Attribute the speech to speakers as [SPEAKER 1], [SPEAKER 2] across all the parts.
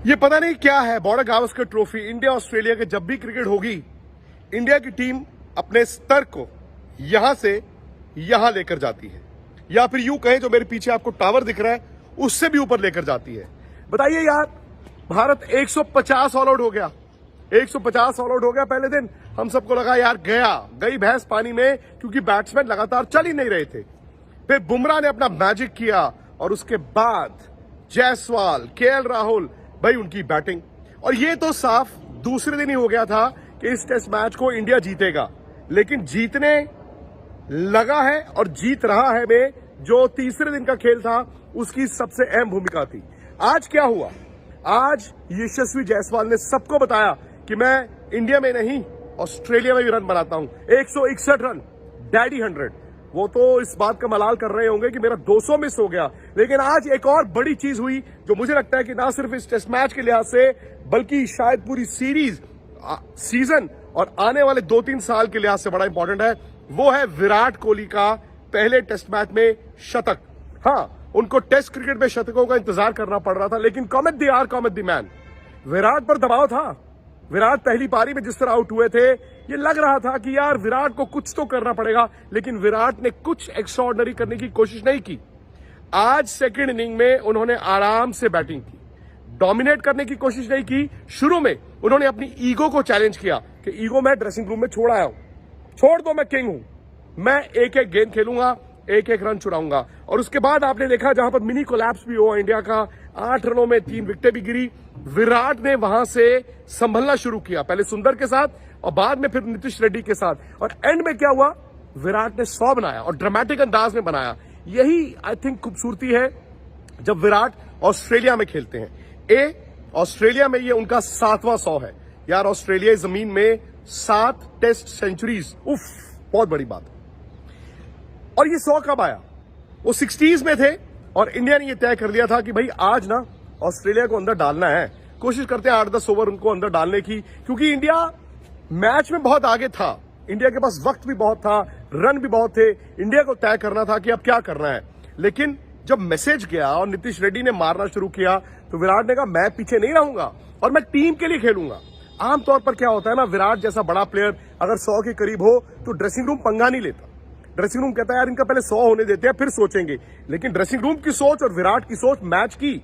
[SPEAKER 1] ये पता नहीं क्या है, border Gavaskar trophy India Australia के जब भी क्रिकेट होगी, इंडिया की टीम अपने स्तर को यहां से यहां लेकर जाती है, या फिर यूं कहें जो मेरे पीछे आपको टावर दिख रहा है उससे भी ऊपर लेकर जाती है। बताइए यार, भारत 150 ऑल आउट हो गया, 150 ऑल आउट हो गया पहले दिन। हम सबको लगा यार गई भैंस पानी में, क्योंकि बैट्समैन लगातार चल ही नहीं रहे थे। फिर बुमराह ने अपना मैजिक किया और उसके बाद जायसवाल, केएल राहुल, भाई उनकी बैटिंग। और ये तो साफ दूसरे दिन ही हो गया था कि इस टेस्ट मैच को इंडिया जीतेगा, लेकिन जीतने लगा है और जीत रहा है में जो तीसरे दिन का खेल था उसकी सबसे अहम भूमिका थी। आज क्या हुआ? आज यशस्वी जायसवाल ने सबको बताया कि मैं इंडिया में नहीं ऑस्ट्रेलिया में भी रन बनाता हूं। 161 रन, डैडी 100। वो तो इस बात का मलाल कर रहे होंगे कि मेरा 200 मिस हो गया, लेकिन आज एक और बड़ी चीज हुई जो मुझे लगता है कि ना सिर्फ इस टेस्ट मैच के लिहाज से बल्कि शायद पूरी सीरीज, सीजन और आने वाले 2-3 साल के लिहाज से बड़ा इंपॉर्टेंट है। वो है विराट कोहली का पहले टेस्ट मैच में शतक। हाँ, उनको टेस्ट क्रिकेट में शतकों का इंतजार करना पड़ रहा था, लेकिन cometh the hour, cometh the man. Virat पर दबाव था। विराट पहली पारी में जिस तरह आउट हुए थे, ये लग रहा था कि यार विराट को कुछ तो करना पड़ेगा, लेकिन विराट ने कुछ एक्स्ट्राऑर्डिनरी करने की कोशिश नहीं की। आज सेकंड इनिंग में उन्होंने आराम से बैटिंग की, डोमिनेट करने की कोशिश नहीं की। शुरू में उन्होंने अपनी ईगो को चैलेंज किया कि ईगो मैं ड्रेसिंग रूम में छोड़ आया हूं, छोड़ दो, मैं किंग हूं, मैं एक एक गेंद खेलूंगा, एक एक रन चुराऊंगा। और उसके बाद आपने देखा जहां पर मिनी कोलैप्स भी हुआ इंडिया का, 8 रनों में 3 विकेटें भी गिरी। विराट ने वहां से संभलना शुरू किया, पहले सुंदर के साथ और बाद में फिर नीतीश रेड्डी के साथ। और एंड में क्या हुआ? विराट ने 100 बनाया और ड्रामेटिक अंदाज में बनाया। यही आई थिंक खूबसूरती है जब विराट ऑस्ट्रेलिया में खेलते हैं। ऑस्ट्रेलिया में ये उनका 7वां 100 है यार। ऑस्ट्रेलिया जमीन में 7 टेस्ट सेंचुरीज, उफ, बहुत बड़ी बात। और ये 100 कब आया? वो 60s में थे और इंडिया ने ये तय कर लिया था कि भाई आज ना ऑस्ट्रेलिया को अंदर डालना है। कोशिश करते हैं 8-10 ओवर उनको अंदर डालने की, क्योंकि इंडिया मैच में बहुत आगे था, इंडिया के पास वक्त भी बहुत था, रन भी बहुत थे। इंडिया को तय करना था कि अब क्या करना है। लेकिन जब मैसेज गया और नीतीश रेड्डी ने मारना शुरू किया तो विराट ने कहा मैं पीछे नहीं रहूंगा और मैं टीम के लिए खेलूंगा। आमतौर पर क्या होता है ना, विराट जैसा बड़ा प्लेयर अगर 100 के करीब हो तो ड्रेसिंग रूम पंगा नहीं लेता। ड्रेसिंग रूम कहता है यार इनका पहले 100 होने देते हैं फिर सोचेंगे। लेकिन ड्रेसिंग रूम की सोच और विराट की सोच मैच की।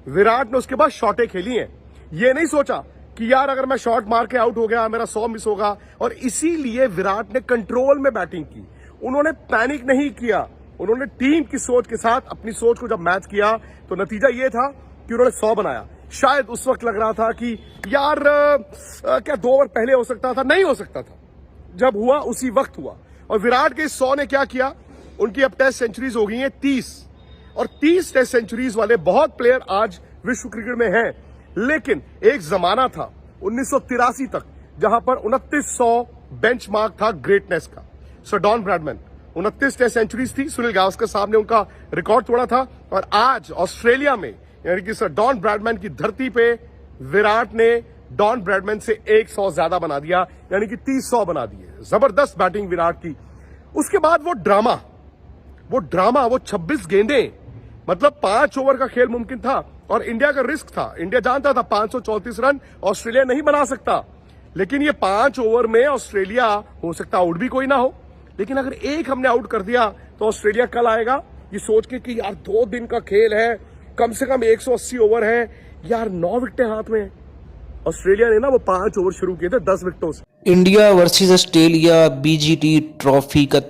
[SPEAKER 1] विराट ने उसके बाद शॉटें खेली हैं। ये नहीं सोचा कि यार अगर मैं शॉट मार के आउट हो गया मेरा 100 मिस होगा। और इसीलिए विराट ने कंट्रोल में बैटिंग की। उन्होंने पैनिक नहीं किया, उन्होंने टीम की सोच के साथ अपनी सोच को जब मैच किया तो नतीजा ये था कि उन्होंने 100 बनाया। शायद उस वक्त लग रहा था कि यार क्या 2 ओवर पहले हो सकता था? नहीं हो सकता था। जब हुआ उसी वक्त हुआ। और विराट के 100 ने क्या किया? उनकी अब टेस्ट सेंचुरीज हो गई हैं 30, और 30 टेस्ट सेंचुरीज वाले बहुत प्लेयर आज विश्व क्रिकेट में हैं। लेकिन एक जमाना था 1983 तक जहां पर 2900 बेंचमार्क था ग्रेटनेस का। Sir Don Bradman 29 test centuries थी, सुनील गावस्कर साहब ने उनका रिकॉर्ड तोड़ा था। और आज ऑस्ट्रेलिया में यानी कि सर डॉन ब्रैडमैन की धरती पे विराट ने डॉन ब्रैडमैन से 100 ज्यादा बना दिया, यानी कि 30 बना दिए। जबरदस्त बैटिंग विराट की। उसके बाद वो ड्रामा, वो 26 गेंदें, मतलब 5 ओवर का खेल मुमकिन था और इंडिया का रिस्क था। इंडिया जानता था 534 रन ऑस्ट्रेलिया नहीं बना सकता। लेकिन ये 5 ओवर में ऑस्ट्रेलिया हो सकता आउट भी कोई ना हो, लेकिन अगर एक हमने आउट कर दिया तो ऑस्ट्रेलिया कल आएगा ये सोच के कि यार 2 दिन का खेल है, कम से कम 180 ओवर है यार, 9 विकेटें हाथ में। ऑस्ट्रेलिया ने ना वो 5 ओवर शुरू किए थे 10 विकेटों से।
[SPEAKER 2] India versus Australia BGT trophy का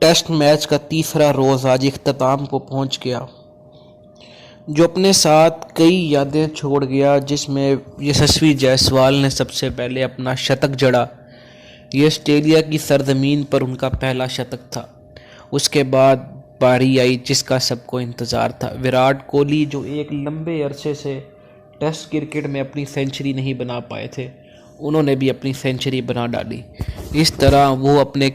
[SPEAKER 2] टेस्ट मैच का तीसरा रोज़ आज इख्तिताम को पहुंच गया, जो अपने साथ कई यादें छोड़ गया, जिसमें यशस्वी जायसवाल ने सबसे पहले अपना शतक जड़ा। ये ऑस्ट्रेलिया की सरजमीन पर उनका पहला शतक था। उसके बाद पारी आई जिसका सबको इंतज़ार था। विराट कोहली जो एक लंबे अरसे से टेस्ट क्रिकेट में अपनी सेंचुरी नहीं बना पाए थे, उन्होंने भी अपनी सेंचुरी बना डाली। इस तरह वो अपने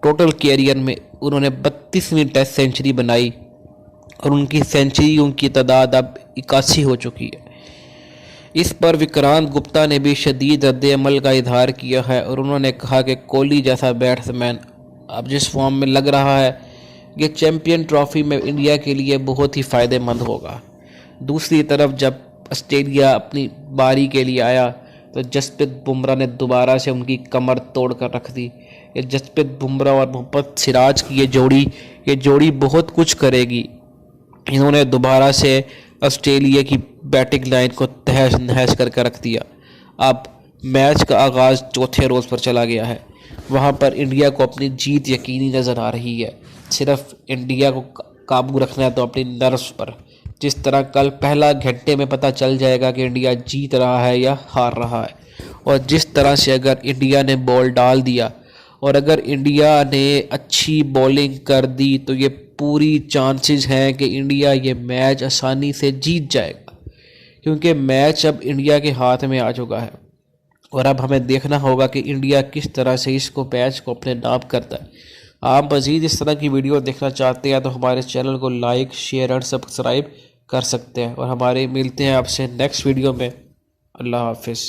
[SPEAKER 2] टोटल कैरियर में उन्होंने 32वीं टेस्ट सेंचुरी बनाई और उनकी सेंचुरियों की तादाद अब 81 हो चुकी है। इस पर विक्रांत गुप्ता ने भी शदीद रद्द-ए-अमल का इजहार किया है और उन्होंने कहा कि कोहली जैसा बैट्समैन अब जिस फॉर्म में लग रहा है ये चैम्पियन ट्रॉफी में इंडिया के लिए बहुत ही फ़ायदेमंद होगा। दूसरी तरफ जब ऑस्ट्रेलिया अपनी बारी के लिए आया तो जसप्रीत बुमराह ने दोबारा से उनकी कमर तोड़ कर रख दी। ये जसप्रीत बुमराह और मोहम्मद सिराज की ये जोड़ी बहुत कुछ करेगी। इन्होंने दोबारा से ऑस्ट्रेलिया की बैटिंग लाइन को तहस नहस करके रख दिया। अब मैच का आगाज़ चौथे रोज़ पर चला गया है। वहाँ पर इंडिया को अपनी जीत यकीनी नज़र आ रही है। सिर्फ इंडिया को काबू रखना है तो अपनी नर्व्स पर। जिस तरह कल पहला घंटे में पता चल जाएगा कि इंडिया जीत रहा है या हार रहा है, और जिस तरह से अगर इंडिया ने बॉल डाल दिया और अगर इंडिया ने अच्छी बॉलिंग कर दी तो ये पूरी चांसेस हैं कि इंडिया ये मैच आसानी से जीत जाएगा, क्योंकि मैच अब इंडिया के हाथ में आ चुका है। और अब हमें देखना होगा कि इंडिया किस तरह से इसको मैच को अपने नाम करता है। आप मज़ीद इस तरह की वीडियो देखना चाहते हैं तो हमारे चैनल को लाइक, शेयर और सब्सक्राइब कर सकते हैं। और हमारे मिलते हैं आपसे नेक्स्ट वीडियो में। अल्लाह हाफिज़।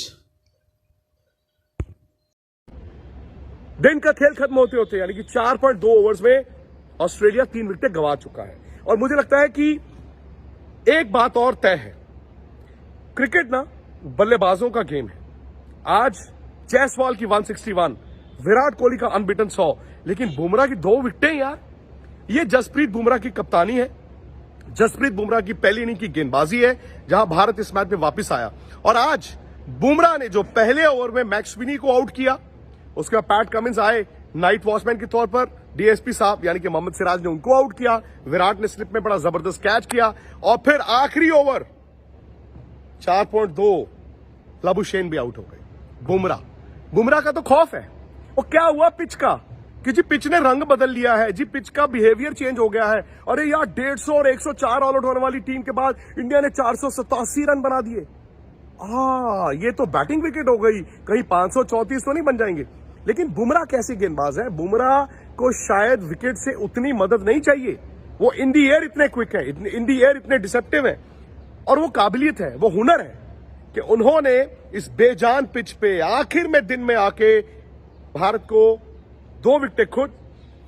[SPEAKER 1] दिन का खेल खत्म होते होते यानी कि 4.2 ओवर्स में ऑस्ट्रेलिया 3 विकेट गंवा चुका है। और मुझे लगता है कि एक बात और तय है, क्रिकेट ना बल्लेबाजों का गेम है। आज जयसवाल की 161, विराट कोहली का अनबीटन 100, लेकिन बुमराह की 2 विकेटें यार। ये जसप्रीत बुमराह की कप्तानी है, जसप्रीत बुमराह की पहली इनिंग की गेंदबाजी है, जहां भारत इस मैच में वापस आया। और आज बुमराह ने जो पहले ओवर में मैक्सविनी को आउट किया, उसके बाद पैट कमिंस आए नाइट वॉचमैन के तौर पर, डीएसपी साहब यानी कि मोहम्मद सिराज ने उनको आउट किया, विराट ने स्लिप में बड़ा जबरदस्त कैच किया, और फिर आखिरी ओवर 4.2 लबुशेन भी आउट हो गए। बुमराह का तो खौफ है। और क्या हुआ पिच का कि जी पिच ने रंग बदल लिया है, जी पिच का बिहेवियर चेंज हो गया है। अरे यार 150 और 104 ऑल आउट होने वाली टीम के बाद इंडिया ने 487 रन बना दिए। ये तो बैटिंग विकेट हो गई, कहीं 534 तो नहीं बन जाएंगे। लेकिन बुमराह कैसे गेंदबाज है, बुमराह को शायद विकेट से उतनी मदद नहीं चाहिए। वो इन दी एयर इतने क्विक है, इन दी एयर इतने डिसेप्टिव है, और वो काबिलियत है, वो हुनर है कि उन्होंने इस बेजान पिच पे आखिर में दिन में आके भारत को 2 विकेटें खुद,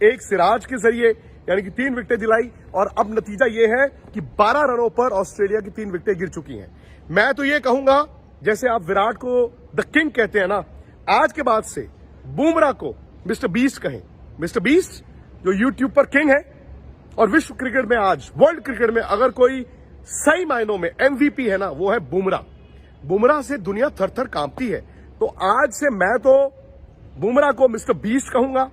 [SPEAKER 1] 1 सिराज के जरिए यानी कि 3 विकेटें दिलाई। और अब नतीजा यह है कि 12 रनों पर ऑस्ट्रेलिया की 3 विकेटें गिर चुकी हैं। मैं तो ये कहूंगा, जैसे आप विराट को द किंग कहते हैं ना, आज के बाद से बुमराह को मिस्टर बीस्ट कहें। मिस्टर बीस्ट जो यूट्यूब पर किंग है, और विश्व क्रिकेट में आज वर्ल्ड क्रिकेट में अगर कोई सही मायनों में एमवीपी है ना, वो है बुमराह। बुमराह से दुनिया थर थर कांपती है। तो आज से मैं तो बुमराह को मिस्टर बीस्ट कहूंगा,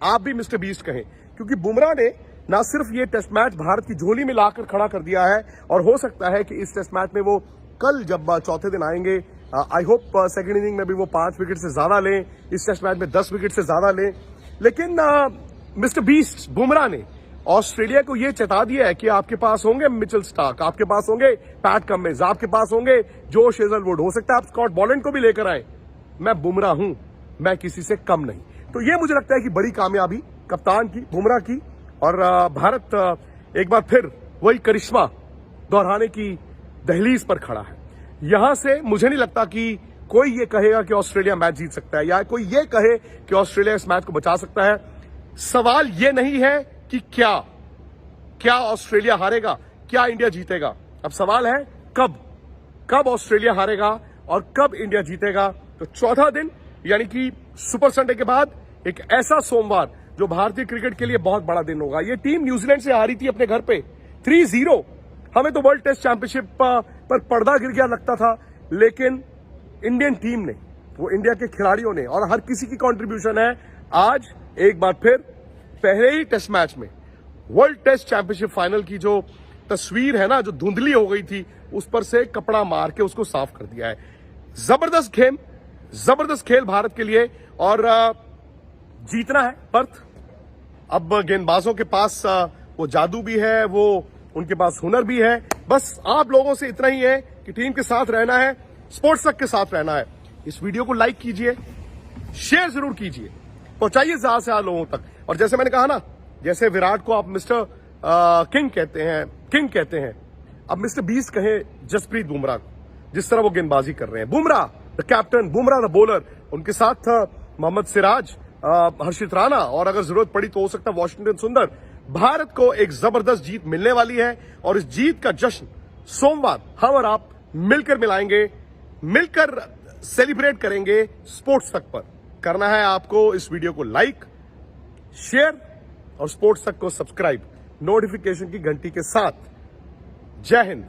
[SPEAKER 1] आप भी मिस्टर बीस्ट कहें, क्योंकि बुमराह ने ना सिर्फ ये टेस्ट मैच भारत की झोली में लाकर खड़ा कर दिया है, और हो सकता है कि इस टेस्ट मैच में वो कल जब चौथे दिन आएंगे, आई होप सेकंड इनिंग में भी वो 5 विकेट से ज्यादा लें, इस टेस्ट मैच में 10 विकेट से ज्यादा लें। लेकिन मिस्टर बीस्ट बुमराह ने ऑस्ट्रेलिया को यह चेता दिया है कि आपके पास होंगे मिचेल स्टार्क, आपके पास होंगे पैट कमिंस, आपके पास होंगे जोश हेजलवुड, हो सकता है आप स्कॉट बॉलैंड को भी लेकर आए। मैं बुमराह हूं, मैं किसी से कम नहीं। तो ये मुझे लगता है कि बड़ी कामयाबी कप्तान की, बुमराह की, और भारत एक बार फिर वही करिश्मा दोहराने की दहलीज पर खड़ा है। यहां से मुझे नहीं लगता कि कोई ये कहेगा कि ऑस्ट्रेलिया मैच जीत सकता है, या कोई ये कहे कि ऑस्ट्रेलिया इस मैच को बचा सकता है। सवाल ये नहीं है कि क्या ऑस्ट्रेलिया हारेगा, क्या इंडिया जीतेगा। अब सवाल है कब ऑस्ट्रेलिया हारेगा और कब इंडिया जीतेगा। तो चौथा दिन यानी कि सुपर संडे के बाद एक ऐसा सोमवार जो भारतीय क्रिकेट के लिए बहुत बड़ा दिन होगा। ये टीम न्यूजीलैंड से हारी थी अपने घर पे 3-0। हमें तो वर्ल्ड टेस्ट चैंपियनशिप पर पर्दा गिर गया लगता था, लेकिन इंडियन टीम ने, वो इंडिया के खिलाड़ियों ने, और हर किसी की कंट्रीब्यूशन है, आज एक बार फिर पहले ही टेस्ट मैच में वर्ल्ड टेस्ट चैंपियनशिप फाइनल की जो तस्वीर है ना, जो धुंधली हो गई थी, उस पर से कपड़ा मार के उसको साफ कर दिया है। जबरदस्त गेम, जबरदस्त खेल भारत के लिए, और जीतना है पर्थ। अब गेंदबाजों के पास वो जादू भी है, वो उनके पास हुनर भी है। बस आप लोगों से इतना ही है कि टीम के साथ रहना है, स्पोर्ट्स तक के साथ रहना है। इस वीडियो को लाइक कीजिए, शेयर जरूर कीजिए, पहुंचाइए ज्यादा से ज्यादा लोगों तक। और जैसे मैंने कहा ना, जैसे विराट को आप मिस्टर किंग कहते हैं, अब मिस्टर बीस्ट कहें जसप्रीत बुमराह को, जिस तरह वो गेंदबाजी कर रहे हैं। Bumrah the captain, Bumrah the bowler, उनके साथ मोहम्मद सिराज, हर्षित राणा, और अगर जरूरत पड़ी तो हो सकता है वॉशिंगटन सुंदर। भारत को एक जबरदस्त जीत मिलने वाली है, और इस जीत का जश्न सोमवार हम और आप मिलकर मिलाएंगे, मिलकर सेलिब्रेट करेंगे स्पोर्ट्स तक पर। करना है आपको इस वीडियो को लाइक, शेयर और स्पोर्ट्स तक को सब्सक्राइब, नोटिफिकेशन की घंटी के साथ। जय हिंद।